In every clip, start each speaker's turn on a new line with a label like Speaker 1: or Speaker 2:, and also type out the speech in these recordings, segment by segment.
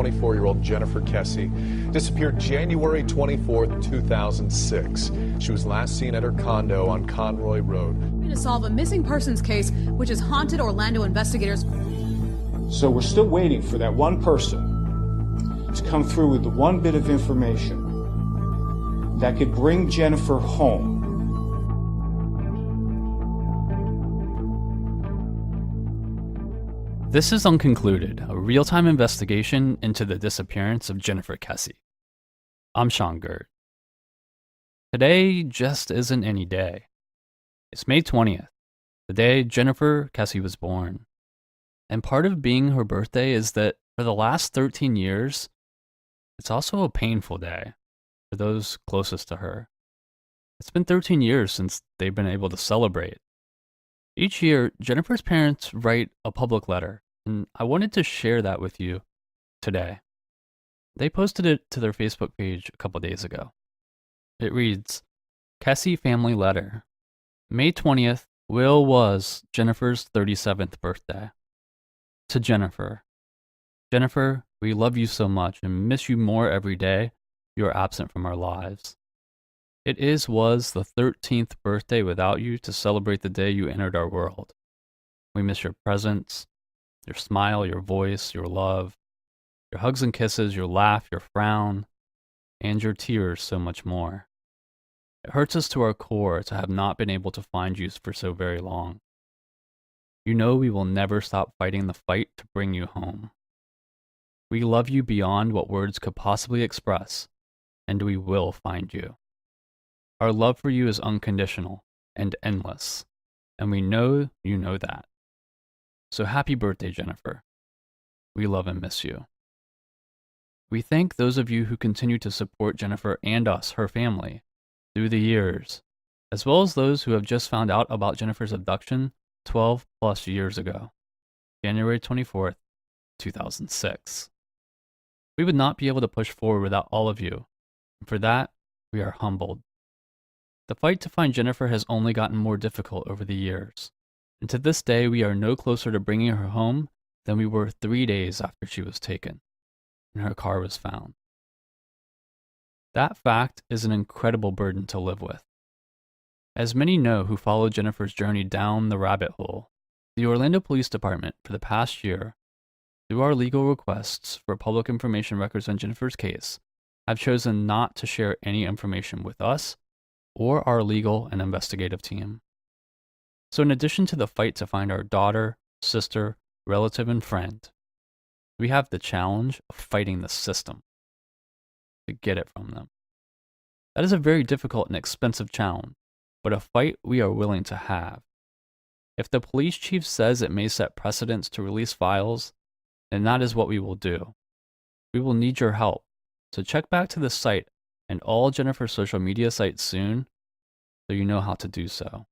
Speaker 1: 24-year-old Jennifer Kesse disappeared January 24th, 2006. She was last seen at her condo on Conroy Road.
Speaker 2: To solve a missing persons case, which has haunted Orlando investigators.
Speaker 3: So we're still waiting for that one person to come through with the one bit of information that could bring Jennifer home.
Speaker 4: This is Unconcluded, a real-time investigation into the disappearance of Jennifer Kesse. I'm Sean Gert. Today just isn't any day. It's May 20th, the day Jennifer Kesse was born. And part of being her birthday is that for the last 13 years, it's also a painful day for those closest to her. It's been 13 years since they've been able to celebrate. Each year, Jennifer's parents write a public letter, and I wanted to share that with you today. They posted it to their Facebook page a couple days ago. It reads, Kesse Family Letter. May 20th was Jennifer's 37th birthday. To Jennifer. Jennifer, we love you so much and miss you more every day you are absent from our lives. It was the 13th birthday without you to celebrate the day you entered our world. We miss your presence, your smile, your voice, your love, your hugs and kisses, your laugh, your frown, and your tears so much more. It hurts us to our core to have not been able to find you for so very long. You know we will never stop fighting the fight to bring you home. We love you beyond what words could possibly express, and we will find you. Our love for you is unconditional and endless, and we know you know that. So happy birthday, Jennifer. We love and miss you. We thank those of you who continue to support Jennifer and us, her family, through the years, as well as those who have just found out about Jennifer's abduction 12 plus years ago, January 24th, 2006. We would not be able to push forward without all of you, and for that, we are humbled. The fight to find Jennifer has only gotten more difficult over the years, and to this day we are no closer to bringing her home than we were 3 days after she was taken, and her car was found. That fact is an incredible burden to live with. As many know who followed Jennifer's journey down the rabbit hole, the Orlando Police Department for the past year, through our legal requests for public information records on Jennifer's case, have chosen not to share any information with us or our legal and investigative team. So in addition to the fight to find our daughter, sister, relative, and friend, we have the challenge of fighting the system to get it from them. That is a very difficult and expensive challenge, but a fight we are willing to have. If the police chief says it may set precedents to release files, then that is what we will do. We will need your help, so check back to the site and all Jennifer's social media sites soon, so you know how to do so.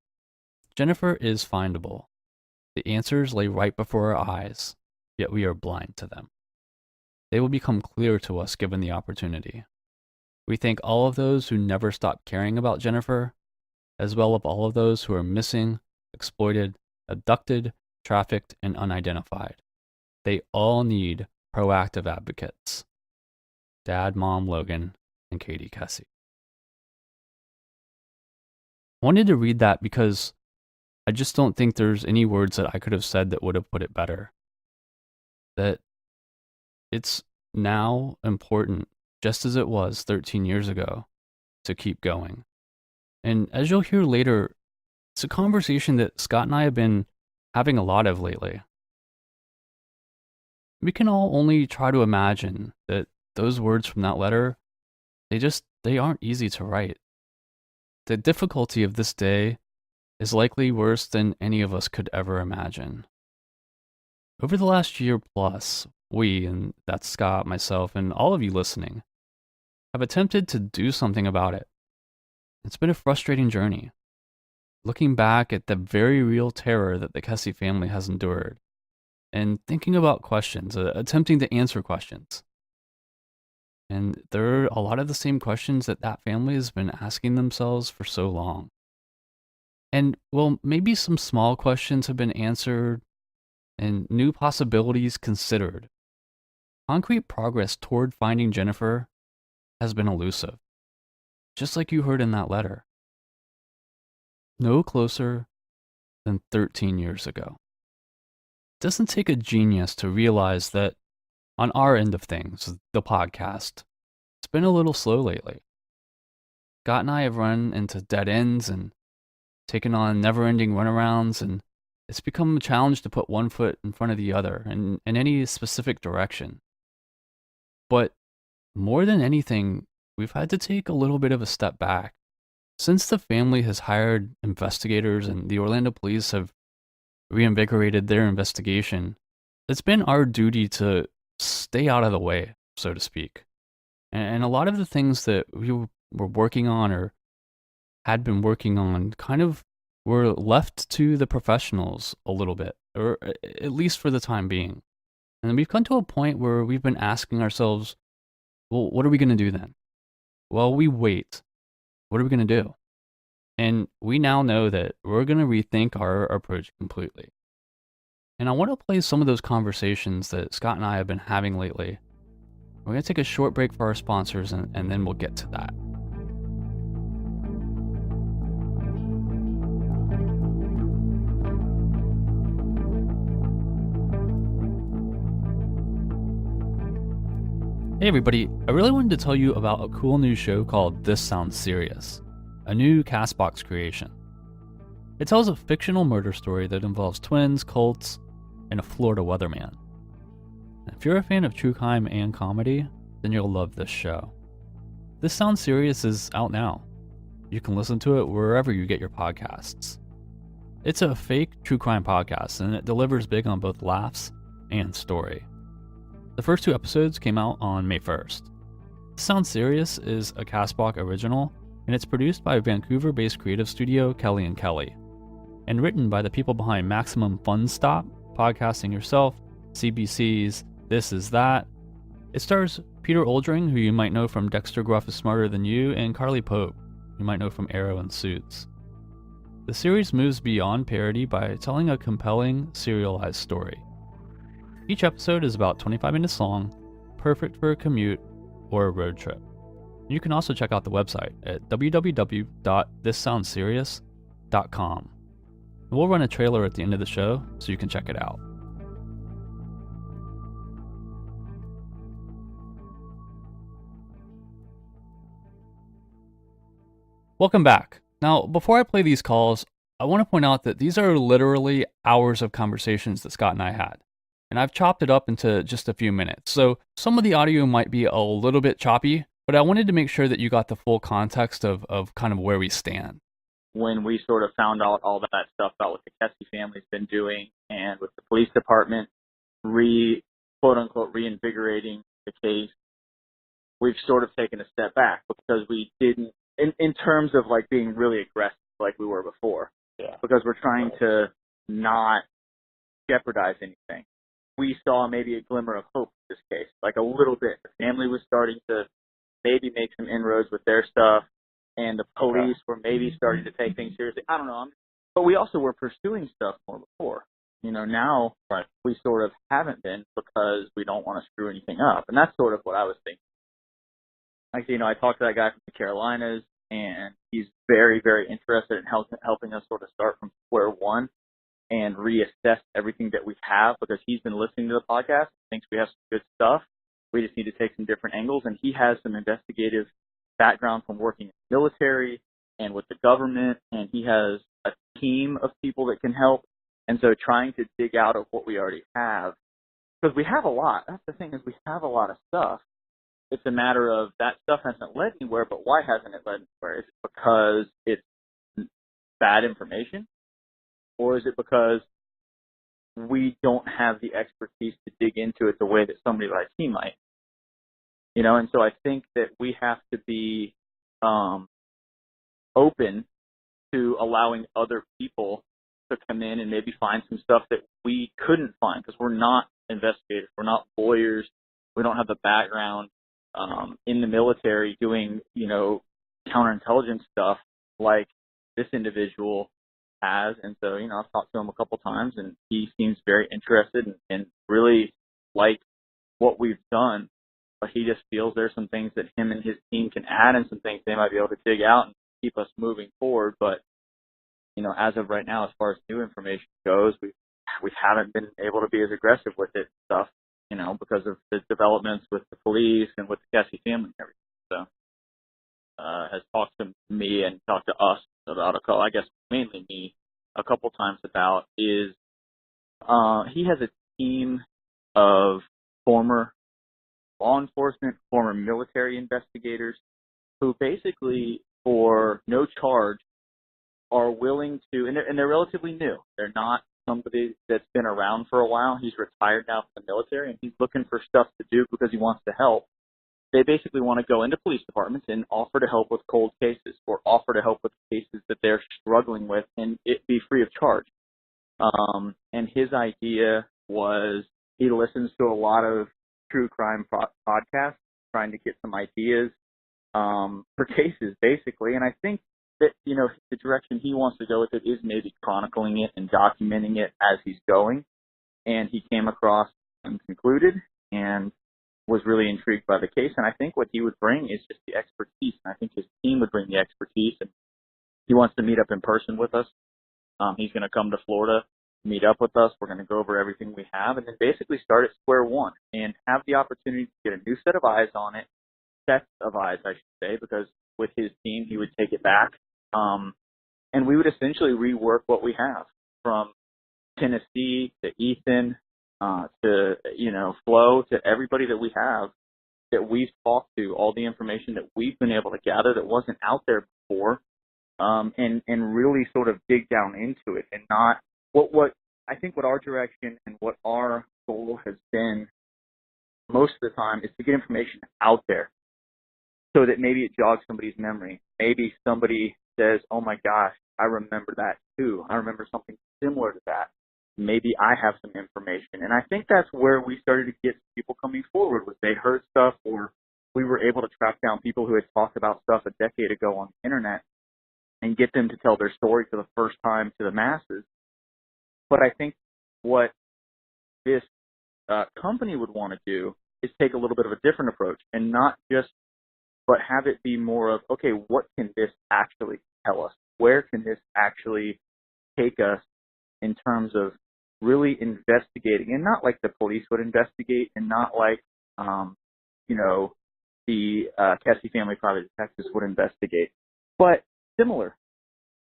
Speaker 4: Jennifer is findable. The answers lay right before our eyes, yet we are blind to them. They will become clear to us given the opportunity. We thank all of those who never stopped caring about Jennifer, as well as all of those who are missing, exploited, abducted, trafficked, and unidentified. They all need proactive advocates. Dad, Mom, Logan, and Katie Kesse. I wanted to read that because I just don't think there's any words that I could have said that would have put it better. That it's now important, just as it was 13 years ago, to keep going. And as you'll hear later, it's a conversation that Scott and I have been having a lot of lately. We can all only try to imagine that those words from that letter, they aren't easy to write. The difficulty of this day is likely worse than any of us could ever imagine. Over the last year plus, we, and that's Scott, myself, and all of you listening, have attempted to do something about it. It's been a frustrating journey, looking back at the very real terror that the Kesse family has endured, and thinking about questions, attempting to answer questions. And there are a lot of the same questions that family has been asking themselves for so long. And well, maybe some small questions have been answered and new possibilities considered. concrete progress toward finding Jennifer has been elusive, just like you heard in that letter. No closer than 13 years ago. It doesn't take a genius to realize that on our end of things, the podcast, it's been a little slow lately. Scott and I have run into dead ends and taken on never-ending runarounds, and it's become a challenge to put one foot in front of the other in any specific direction. But more than anything, we've had to take a little bit of a step back. Since the family has hired investigators and the Orlando police have reinvigorated their investigation, it's been our duty to stay out of the way, so to speak. And a lot of the things that we were working on or had been working on kind of were left to the professionals a little bit, or at least for the time being. And we've come to a point where we've been asking ourselves, well, what are we going to do then? Well, we wait. What are we going to do? And we now know that we're going to rethink our approach completely. And I want to play some of those conversations that Scott and I have been having lately. We're going to take a short break for our sponsors, and then we'll get to that. Hey everybody, I really wanted to tell you about a cool new show called This Sounds Serious, a new Castbox creation. It tells a fictional murder story that involves twins, cults, and a Florida weatherman. If you're a fan of true crime and comedy, then you'll love this show. This Sounds Serious is out now. You can listen to it wherever you get your podcasts. It's a fake true crime podcast, and it delivers big on both laughs and story. The first 2 episodes came out on May 1st. This Sounds Serious is a Castbox original, and it's produced by Vancouver-based creative studio Kelly & Kelly, and written by the people behind Maximum Fun Stop, Podcasting Yourself, CBC's This Is That. It stars Peter Oldring, who you might know from Dexter Gruff is Smarter Than You, and Carly Pope, who you might know from Arrow and Suits. The series moves beyond parody by telling a compelling, serialized story. Each episode is about 25 minutes long, perfect for a commute or a road trip. You can also check out the website at www.thissoundsserious.com. We'll run a trailer at the end of the show so you can check it out. Welcome back. Now, before I play these calls, I want to point out that these are literally hours of conversations that Scott and I had. And I've chopped it up into just a few minutes. So some of the audio might be a little bit choppy, but I wanted to make sure that you got the full context of kind of where we stand.
Speaker 5: When we sort of found out all that stuff about what the Kesse family's been doing, and with the police department quote unquote reinvigorating the case, we've sort of taken a step back because we didn't, in terms of like being really aggressive like we were before, because we're trying to not jeopardize anything. We saw maybe a glimmer of hope in this case, like a little bit. The family was starting to maybe make some inroads with their stuff, and the police were maybe starting to take things seriously. I don't know. But we also were pursuing stuff more before. You know, now we sort of haven't been because we don't want to screw anything up. And that's sort of what I was thinking. Like, you know, I talked to that guy from the Carolinas, and he's very, very interested in helping us sort of start from square one and reassess everything that we have, because he's been listening to the podcast, thinks we have some good stuff. We just need to take some different angles, and he has some investigative background from working in the military and with the government, and he has a team of people that can help. And so trying to dig out of what we already have, because we have a lot. That's the thing, is we have a lot of stuff. It's a matter of that stuff hasn't led anywhere, but why hasn't it led anywhere? Is it because it's bad information? Or is it because we don't have the expertise to dig into it the way that somebody like he might? You know, and so I think that we have to be open to allowing other people to come in and maybe find some stuff that we couldn't find, because we're not investigators, we're not lawyers, we don't have the background in the military doing, you know, counterintelligence stuff like this individual has. And so, you know, I've talked to him a couple times, and he seems very interested and really like what we've done, but he just feels there's some things that him and his team can add and some things they might be able to dig out and keep us moving forward. But, you know, as of right now, as far as new information goes, we haven't been able to be as aggressive with it and stuff, you know, because of the developments with the police and with the Kesse family and everything. So, has talked to me and talked to us about I guess mainly me, a couple times about is, he has a team of former law enforcement, former military investigators who basically, for no charge, are willing to, and they're relatively new. They're not somebody that's been around for a while. He's retired now from the military, and he's looking for stuff to do because he wants to help. They basically want to go into police departments and offer to help with cold cases or offer to help with cases that they're struggling with and it be free of charge. And his idea was he listens to a lot of true crime podcasts trying to get some ideas for cases, basically. And I think that, you know, the direction he wants to go with it is maybe chronicling it and documenting it as he's going. And he came across Unconcluded and was really intrigued by the case. And I think what he would bring is just the expertise. And I think his team would bring the expertise. And he wants to meet up in person with us. He's going to come to Florida, meet up with us. We're going to go over everything we have and then basically start at square one and have the opportunity to get a new set of eyes on it. Sets of eyes, I should say, because with his team, he would take it back. And we would essentially rework what we have from Tennessee to Ethan, to, you know, Flo, to everybody that we have that we've talked to, all the information that we've been able to gather that wasn't out there before, and really sort of dig down into it and not what I think what our direction and what our goal has been most of the time is to get information out there so that maybe it jogs somebody's memory. Maybe somebody says, oh my gosh, I remember that too. I remember something similar to that. Maybe I have some information. And I think that's where we started to get people coming forward was they heard stuff or we were able to track down people who had talked about stuff a decade ago on the internet and get them to tell their story for the first time to the masses. But I think what this company would want to do is take a little bit of a different approach and not just, but have it be more of, okay, what can this actually tell us? Where can this actually take us in terms of really investigating, and not like the police would investigate and not like, you know, the Kesse family private detectives would investigate, but similar,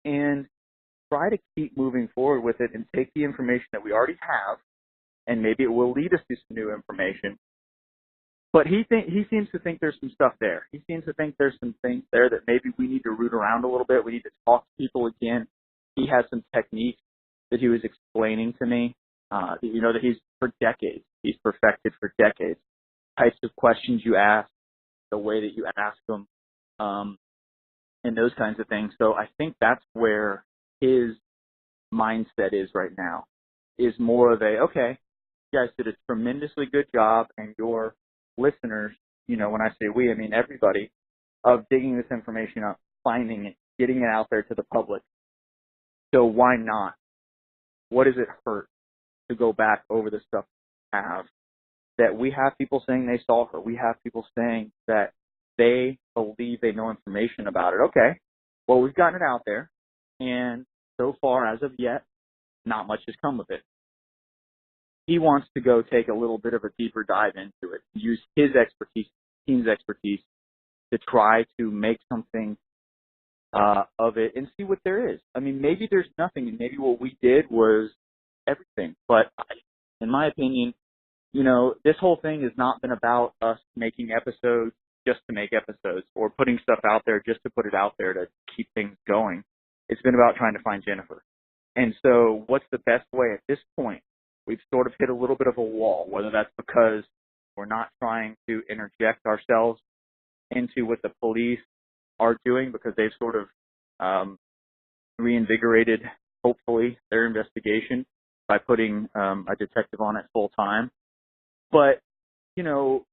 Speaker 5: and try to keep moving forward with it and take the information that we already have, and maybe it will lead us to some new information. But he seems to think there's some stuff there. He seems to think there's some things there that maybe we need to root around a little bit. We need to talk to people again. He has some techniques that he was explaining to me, you know, that he's perfected for decades. Types of questions you ask, the way that you ask them, and those kinds of things. So I think that's where his mindset is right now, is more of a, okay, you guys did a tremendously good job, and your listeners, you know, when I say we, I mean everybody, of digging this information up, finding it, getting it out there to the public. So why not? What does it hurt to go back over the stuff we have? That we have people saying they saw her. We have people saying that they believe they know information about it. Okay, well, we've gotten it out there, and so far, as of yet, not much has come of it. He wants to go take a little bit of a deeper dive into it, use his expertise, team's expertise, to try to make something of it and see what there is. I mean, maybe there's nothing, and maybe what we did was everything. But in my opinion, you know, this whole thing has not been about us making episodes just to make episodes or putting stuff out there just to put it out there to keep things going. It's been about trying to find Jennifer. And so what's the best way at this point? We've sort of hit a little bit of a wall, whether that's because we're not trying to interject ourselves into what the police are doing because they've sort of reinvigorated, hopefully, their investigation by putting a detective on it full time. But, you know,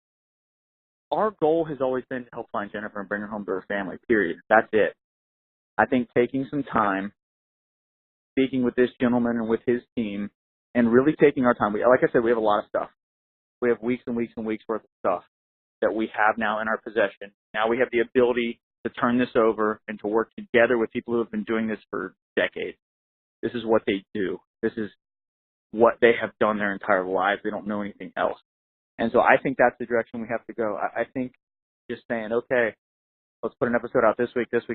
Speaker 5: our goal has always been to help find Jennifer and bring her home to her family, period. That's it. I think taking some time, speaking with this gentleman and with his team, and really taking our time. Like I said, we have a lot of stuff. We have weeks and weeks and weeks worth of stuff that we have now in our possession. Now we have the ability to turn this over and to work together with people who have been doing this for decades. This is what they do. This is what they have done their entire lives. They don't know anything else. And so I think that's the direction we have to go. I think just saying, okay, let's put an episode out this week, and this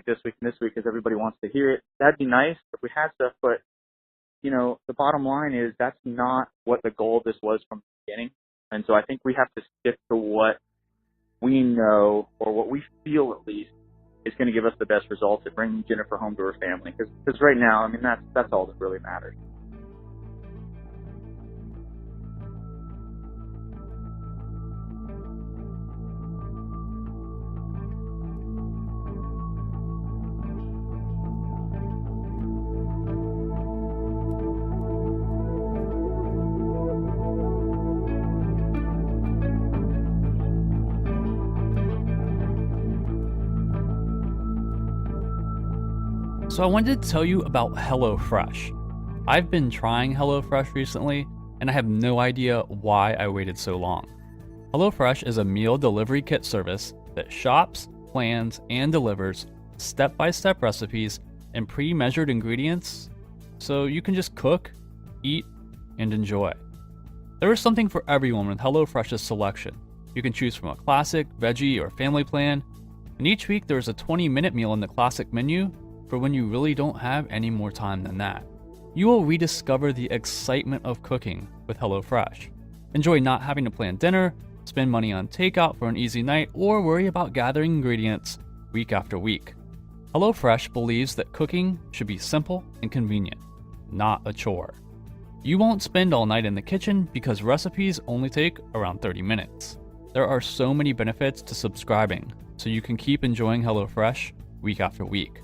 Speaker 5: week, because everybody wants to hear it. That'd be nice if we had stuff, but, you know, the bottom line is that's not what the goal of this was from the beginning. And so I think we have to stick to what we know, or what we feel at least, is going to give us the best results at bringing Jennifer home to her family. Because right now, I mean, that's all that really matters.
Speaker 4: So I wanted to tell you about HelloFresh. I've been trying HelloFresh recently, and I have no idea why I waited so long. HelloFresh is a meal delivery kit service that shops, plans, and delivers step-by-step recipes and pre-measured ingredients so you can just cook, eat, and enjoy. There is something for everyone with HelloFresh's selection. You can choose from a classic, veggie, or family plan, and each week there is a 20-minute meal in the classic menu for when you really don't have any more time than that. You will rediscover the excitement of cooking with HelloFresh. Enjoy not having to plan dinner, spend money on takeout for an easy night, or worry about gathering ingredients week after week. HelloFresh believes that cooking should be simple and convenient, not a chore. You won't spend all night in the kitchen because recipes only take around 30 minutes. There are so many benefits to subscribing, so you can keep enjoying HelloFresh week after week.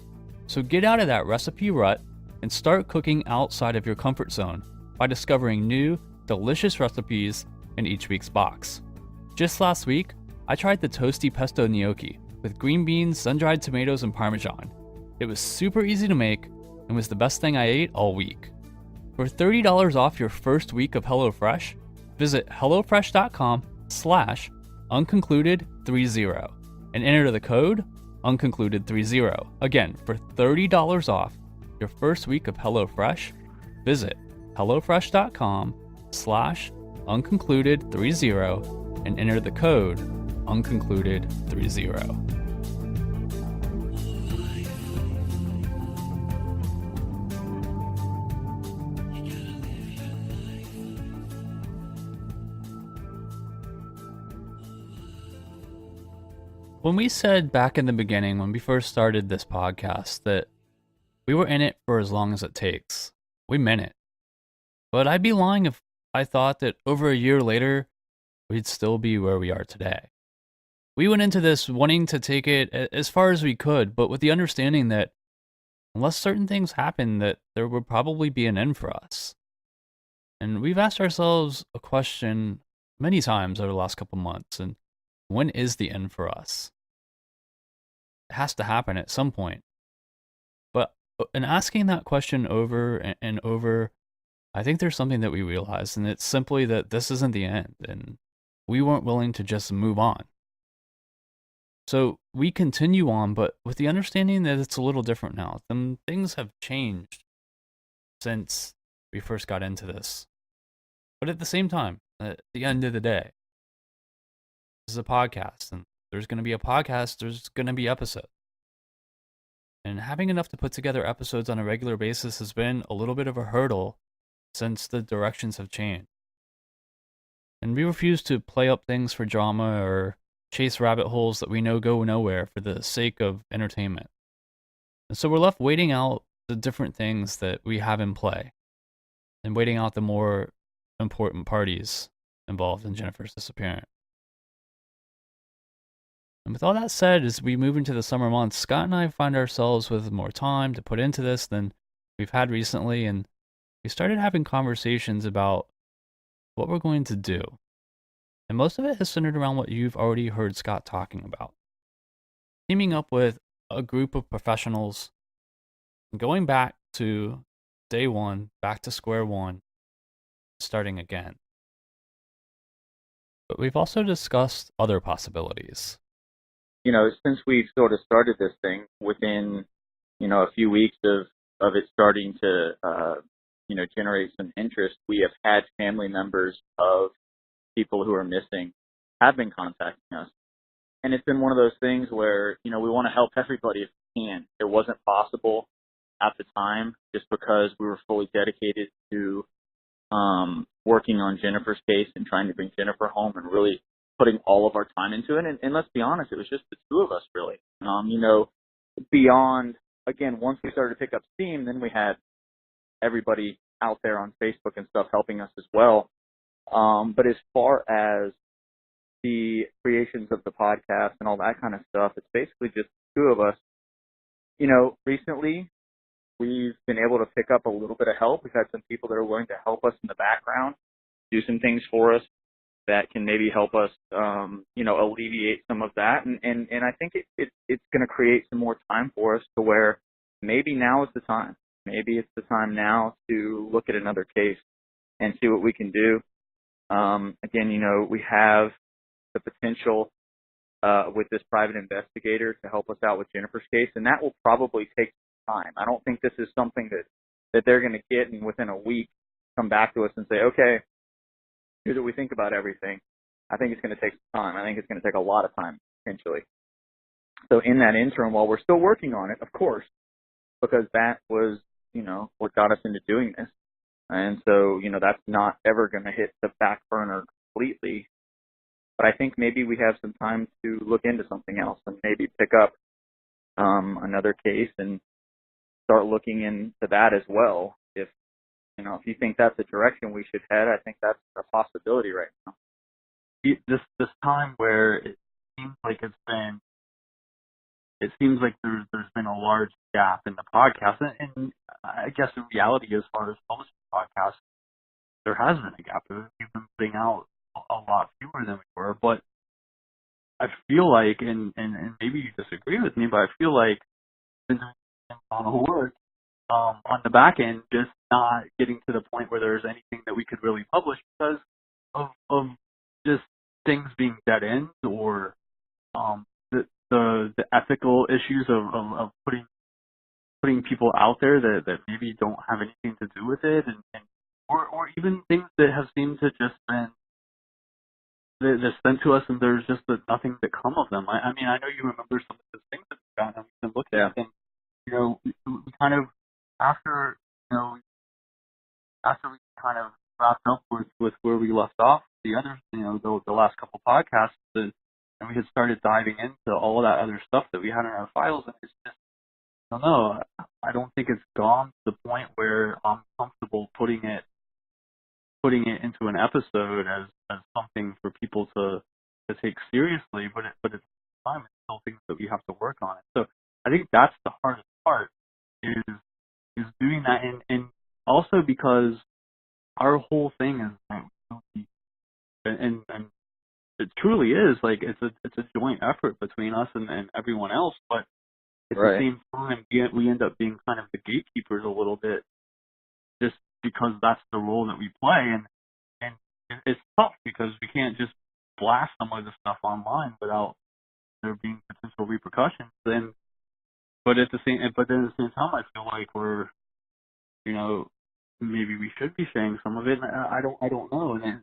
Speaker 4: So get out of that recipe rut and start cooking outside of your comfort zone by discovering new, delicious recipes in each week's box. Just last week, I tried the toasty pesto gnocchi with green beans, sun-dried tomatoes, and Parmesan. It was super easy to make and was the best thing I ate all week. For $30 off your first week of HelloFresh, visit HelloFresh.com/unconcluded30 and enter the code Unconcluded30. Again, for $30 off your first week of HelloFresh, visit HelloFresh.com/unconcluded30 and enter the code Unconcluded30. When we said back in the beginning, when we first started this podcast, that we were in it for as long as it takes, we meant it. But I'd be lying if I thought that over a year later, we'd still be where we are today. We went into this wanting to take it as far as we could, but with the understanding that unless certain things happen, that there would probably be an end for us. And we've asked ourselves a question many times over the last couple months, and when is the end for us? It has to happen at some point. But in asking that question over and over, I think there's something that we realized, and it's simply that this isn't the end, and we weren't willing to just move on. So we continue on, but with the understanding that it's a little different now. Things have changed since we first got into this. But at the same time, at the end of the day, this is a podcast, and there's going to be a podcast, there's going to be episodes. And having enough to put together episodes on a regular basis has been a little bit of a hurdle since the directions have changed. And we refuse to play up things for drama or chase rabbit holes that we know go nowhere for the sake of entertainment. And so we're left waiting out the different things that we have in play and waiting out the more important parties involved in Jennifer's disappearance. And with all that said, as we move into the summer months, Scott and I find ourselves with more time to put into this than we've had recently, and we started having conversations about what we're going to do. And most of it is centered around what you've already heard Scott talking about. Teaming up with a group of professionals, going back to day one, back to square one, starting again. but we've also discussed other possibilities.
Speaker 5: Since we've sort of started this thing, within, a few weeks of it starting to, generate some interest, we have had family members of people who are missing have been contacting us. And it's been one of those things where, we want to help everybody if we can. It wasn't possible at the time just because we were fully dedicated to working on Jennifer's case and trying to bring Jennifer home and really putting all of our time into it. And let's be honest, it was just the two of us, really. Beyond, again, once we started to pick up steam, then we had everybody out there on Facebook and stuff helping us as well. But as far as the creations of the podcast and all that kind of stuff, it's basically just the two of us. Recently, we've been able to pick up a little bit of help. We've had some people that are willing to help us in the background, do some things for us that can maybe help us, alleviate some of that. And I think it's going to create some more time for us to where maybe now is the time. Maybe it's the time now to look at another case and see what we can do. Again, we have the potential with this private investigator to help us out with Jennifer's case, and that will probably take time. I don't think this is something that they're going to get and within a week come back to us and say, okay, here's what we think about everything. I think it's going to take some time. I think it's going to take a lot of time, potentially. So in that interim, while we're still working on it, of course, because that was, what got us into doing this. And so, that's not ever going to hit the back burner completely. But I think maybe we have some time to look into something else and maybe pick up another case and start looking into that as well. If you think that's the direction we should head, I think that's a possibility right now.
Speaker 6: This time where it seems like there's been a large gap in the podcast, and I guess in reality, as far as publishing podcasts, there has been a gap. We've been putting out a lot fewer than we were, but I feel like, and maybe you disagree with me, but I feel like since we've been on work on the back end, just not getting to the point where there's anything that we could really publish because of just things being dead ends or the ethical issues of putting people out there that maybe don't have anything to do with it, and or even things that have seemed to just been they're sent to us and there's just nothing to come of them. I mean, I know you remember some of the things that we found and we can look at them. We kind of after we kind of wrapped up with where we left off the other the last couple podcasts and we had started diving into all of that other stuff that we had in our files, and it's just I don't know. I don't think it's gone to the point where I'm comfortable putting it into an episode as something for people to take seriously, but at the same time, it's still things that we have to work on. So I think that's the hardest part is doing that, and also because our whole thing is and it truly is like it's a joint effort between us and everyone else, but at the same time we end up being kind of the gatekeepers a little bit, just because that's the role that we play, and it's tough because we can't just blast some of the stuff online without there being potential repercussions. But at the same time, I feel like we're, maybe we should be saying some of it. And I don't know. And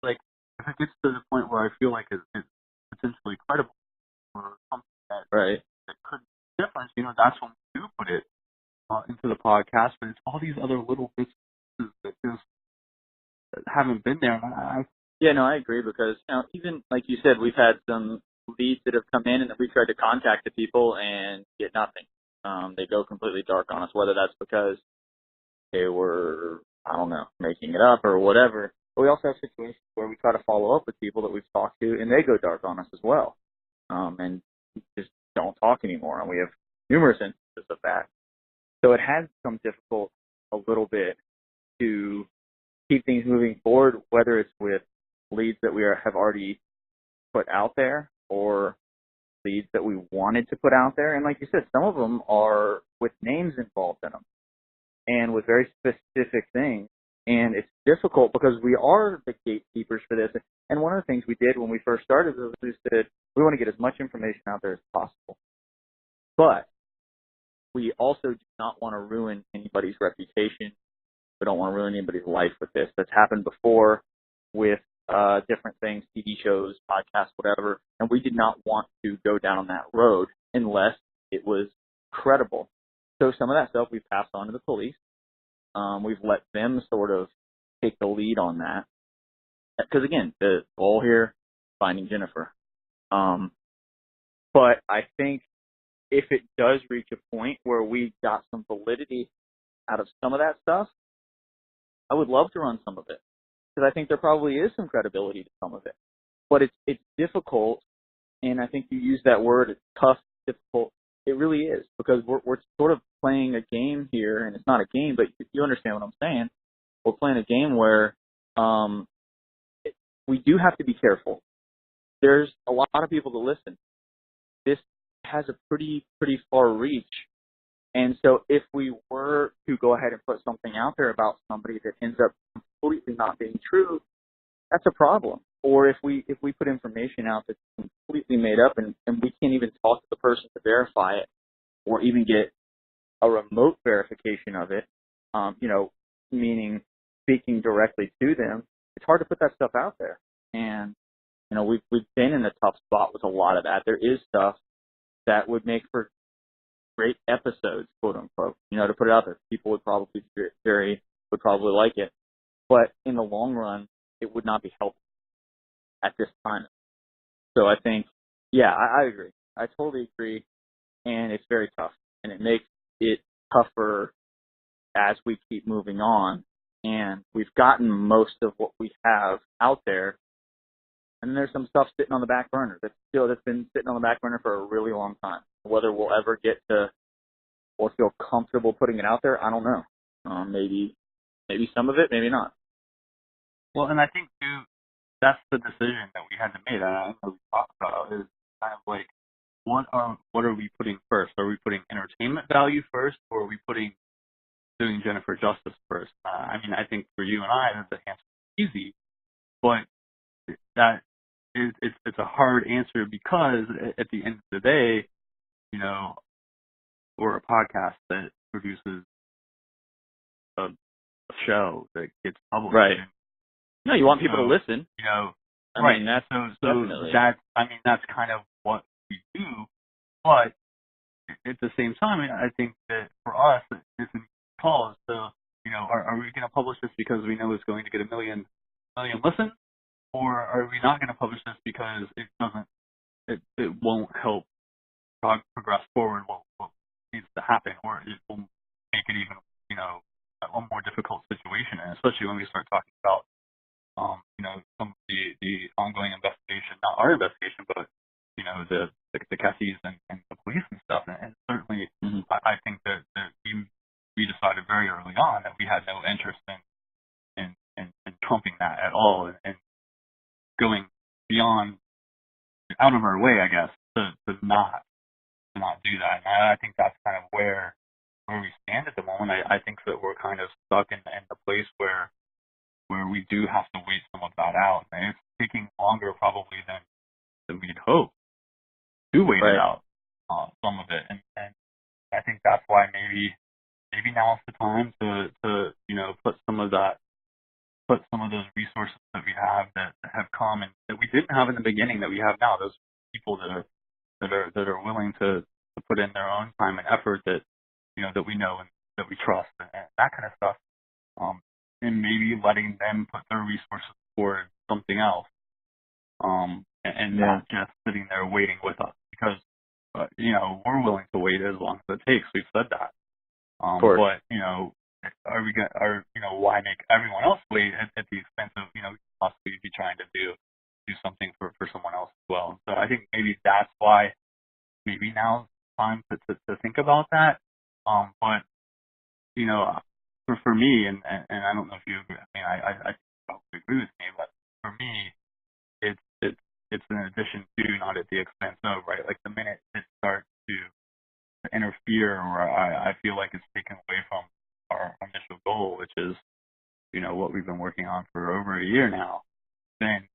Speaker 6: like if it gets to the point where I feel like it's potentially credible or something that could be different, that's when we do put it into the podcast. But it's all these other little bits that just haven't been there.
Speaker 5: I agree because even like you said, we've had some leads that have come in and we tried to contact the people and get nothing. They go completely dark on us, whether that's because they were, I don't know, making it up or whatever. But we also have situations where we try to follow up with people that we've talked to and they go dark on us as well, and just don't talk anymore. And we have numerous instances of that. So it has become difficult a little bit to keep things moving forward, whether it's with leads that we have already put out there or leads that we wanted to put out there. And like you said, some of them are with names involved in them and with very specific things And it's difficult because we are the gatekeepers for this. And one of the things we did when we first started was we said we want to get as much information out there as possible. But we also do not want to ruin anybody's reputation. We don't want to ruin anybody's life with this. That's happened before with different things, TV shows, podcasts, whatever. And we did not want to go down that road unless it was credible. So some of that stuff we've passed on to the police. We've let them sort of take the lead on that. Because, again, the goal here, finding Jennifer. But I think if it does reach a point where we got some validity out of some of that stuff, I would love to run some of it. Because I think there probably is some credibility to some of it. But it's difficult, and I think you use that word, it's tough, difficult. It really is, because we're sort of playing a game here, and it's not a game, but you understand what I'm saying. We're playing a game where we do have to be careful. There's a lot of people to listen. This has a pretty far reach. And so if we were to go ahead and put something out there about somebody that ends up completely not being true, that's a problem. Or if we put information out that's completely made up and we can't even talk to the person to verify it or even get a remote verification of it, meaning speaking directly to them, it's hard to put that stuff out there. And, we've been in a tough spot with a lot of that. There is stuff that would make for great episodes, quote unquote, to put it out there. People would probably like it. But in the long run, it would not be helpful at this time. So I think, I agree. I totally agree. And it's very tough. And it makes it tougher as we keep moving on. And we've gotten most of what we have out there. And there's some stuff sitting on the back burner that's been sitting on the back burner for a really long time. Whether we'll ever get to or feel comfortable putting it out there, I don't know. Maybe some of it, maybe not.
Speaker 6: Well, and I think too, that's the decision that we had to make. And I know we talked about is kind of like, what are we putting first? Are we putting entertainment value first, or are we putting doing Jennifer justice first? I think for you and I, the answer is easy, but that it's a hard answer because at the end of the day, we're a podcast that produces a show that gets published.
Speaker 5: Right. No, you want people to listen.
Speaker 6: Right.
Speaker 5: That's definitely.
Speaker 6: That's kind of what we do. But at the same time, I think that for us, it's a call. So, are we going to publish this because we know it's going to get a million listens, or are we not going to publish this because it won't help progress forward what needs to happen, or it will make it even a more difficult situation, and especially when we start talking about some of the ongoing investigation, not our investigation, but the Kesses and the police and stuff. And certainly, I think that we decided very early on that we had no interest in trumping that at all, and going beyond, out of our way, I guess, to not do that. And I think that's kind of where we stand at the moment. I think that we're kind of stuck in the place where we do have to wait some of that out. And it's taking longer probably than we'd hoped to wait it out, some of it. And I think that's why maybe now is the time to put some of those resources that we have that have come and that we didn't have in the beginning that we have now. Those people that are willing to put in their own time and effort that that we know and that we trust and that kind of stuff. And maybe letting them put their resources toward something else, and not just sitting there waiting with us, because we're willing to wait as long as it takes. We've said that. But are we gonna why make everyone else wait at the expense of possibly be trying to do something for someone else as well? So I think maybe that's why maybe now's time to think about that. But for me, and I don't know if you agree. I probably agree with me, but for me, it's an addition to, not at the expense of, right? Like the minute it starts to interfere, or I feel like it's taken away from our initial goal, which is what we've been working on for over a year now, then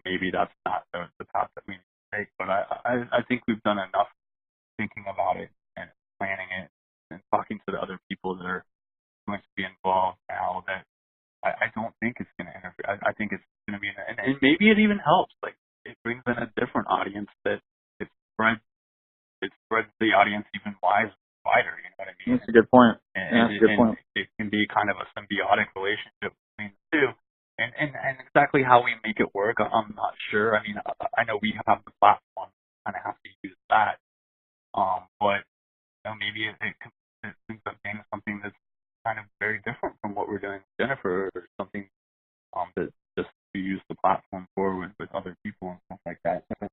Speaker 6: maybe that's not the path that we need to take. But I think we've done enough thinking about it and planning it and talking to the other people that are going to be involved now that I don't think it's going to interfere. I think it's going to be, and maybe it even helps. Like, it brings in a different audience that it spreads the audience even wider. You know what I mean?
Speaker 5: That's a good point.
Speaker 6: And it can be kind of a symbiotic relationship between the two. And exactly how we make it work, I'm not sure. I mean, I know we have the platform, kind of have to use that. But maybe it ends up being something that's kind of very different from what we're doing with Jennifer, or something that just to use the platform for with other people and stuff like that. So,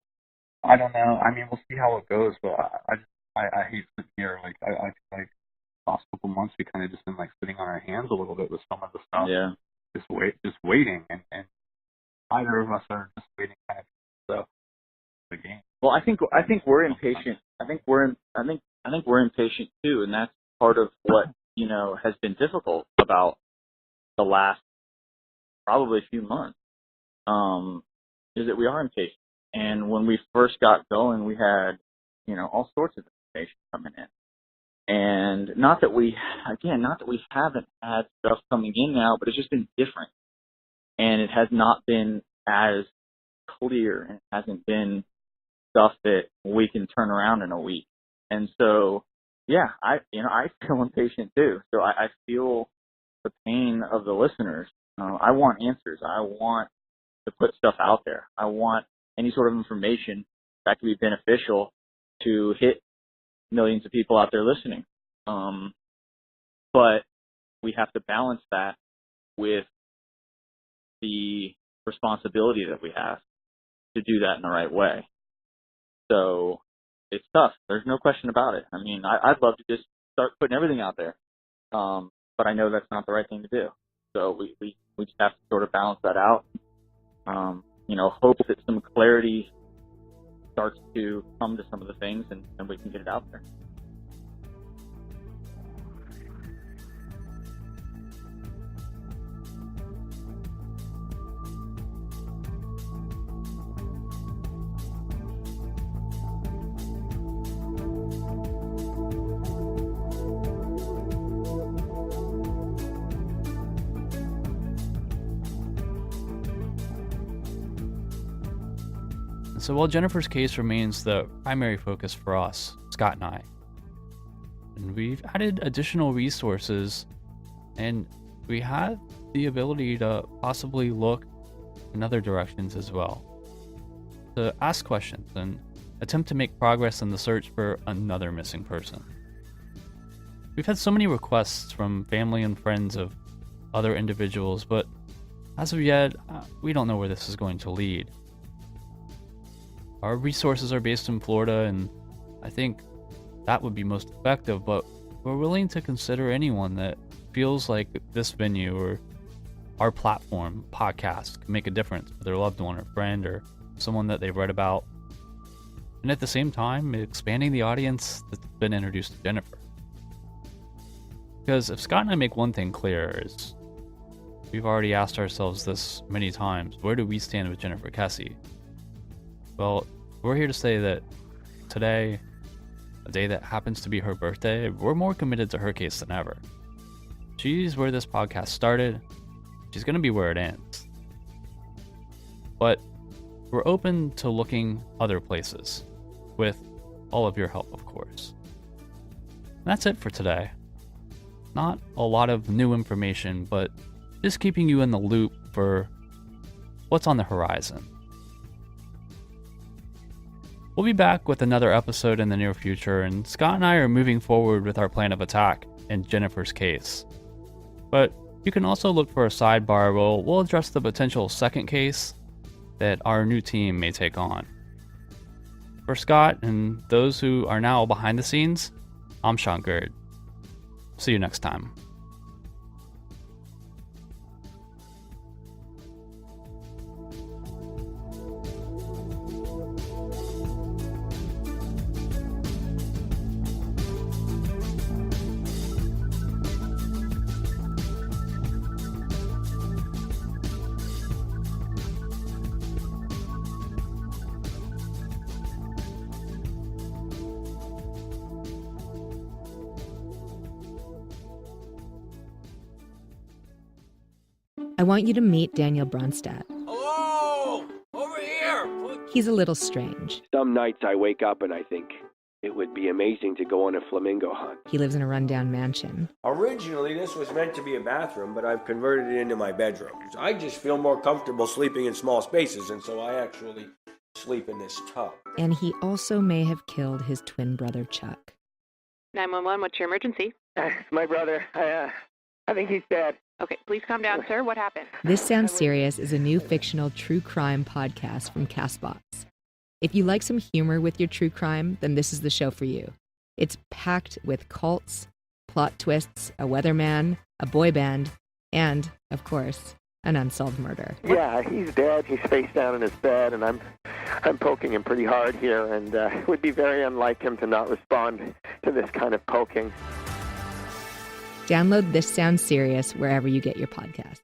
Speaker 6: I don't know. I mean, we'll see how it goes. But I hate sitting here. Like, I feel like the last couple months we kind of just been like sitting on our hands a little bit with some of the stuff.
Speaker 5: Yeah.
Speaker 6: Just waiting, and either of us are just waiting kind of so the game.
Speaker 5: Well, I think we're impatient. I think we're impatient too, and that's part of what has been difficult about the last probably few months. Is that we are impatient, and when we first got going, we had all sorts of information coming in. And not that we haven't had stuff coming in now, but it's just been different. And it has not been as clear, and it hasn't been stuff that we can turn around in a week. And so, yeah, I feel impatient too. So I feel the pain of the listeners. I want answers. I want to put stuff out there. I want any sort of information that can be beneficial to hit millions of people out there listening. But we have to balance that with the responsibility that we have to do that in the right way. So it's tough. There's no question about it. I mean, I'd love to just start putting everything out there. But I know that's not the right thing to do. So we just have to sort of balance that out. Hope that some clarity starts to come to some of the things and we can get it out there.
Speaker 4: So while Jennifer's case remains the primary focus for us, Scott and I, and we've added additional resources, and we have the ability to possibly look in other directions as well, to ask questions and attempt to make progress in the search for another missing person. We've had so many requests from family and friends of other individuals, but as of yet, we don't know where this is going to lead. Our resources are based in Florida, and I think that would be most effective, but we're willing to consider anyone that feels like this venue or our platform, podcast, can make a difference for their loved one or friend or someone that they've read about. And at the same time, expanding the audience that's been introduced to Jennifer. Because if Scott and I make one thing clear, is we've already asked ourselves this many times, where do we stand with Jennifer Kesse? Well, we're here to say that today, a day that happens to be her birthday, we're more committed to her case than ever. She's where this podcast started. She's going to be where it ends. But we're open to looking other places, with all of your help, of course. And that's it for today. Not a lot of new information, but just keeping you in the loop for what's on the horizon. We'll be back with another episode in the near future, and Scott and I are moving forward with our plan of attack in Jennifer's case. But you can also look for a sidebar where we'll address the potential second case that our new team may take on. For Scott and those who are now behind the scenes, I'm Sean Gerd. See you next time.
Speaker 7: I want you to meet Daniel Brunstad.
Speaker 8: Hello! Over here!
Speaker 7: He's a little strange.
Speaker 9: Some nights I wake up and I think it would be amazing to go on a flamingo hunt.
Speaker 7: He lives in a rundown mansion.
Speaker 8: Originally, this was meant to be a bathroom, but I've converted it into my bedroom. I just feel more comfortable sleeping in small spaces, and so I actually sleep in this tub.
Speaker 7: And he also may have killed his twin brother, Chuck.
Speaker 10: 911, what's your emergency?
Speaker 11: My brother, I think he's dead.
Speaker 10: Okay, please calm down, sir. What happened?
Speaker 7: This Sounds Serious is a new fictional true crime podcast from CastBox. If you like some humor with your true crime, then this is the show for you. It's packed with cults, plot twists, a weatherman, a boy band, and, of course, an unsolved murder.
Speaker 11: Yeah, he's dead. He's face down in his bed, and I'm poking him pretty hard here, and it would be very unlike him to not respond to this kind of poking.
Speaker 7: Download This Sounds Serious wherever you get your podcasts.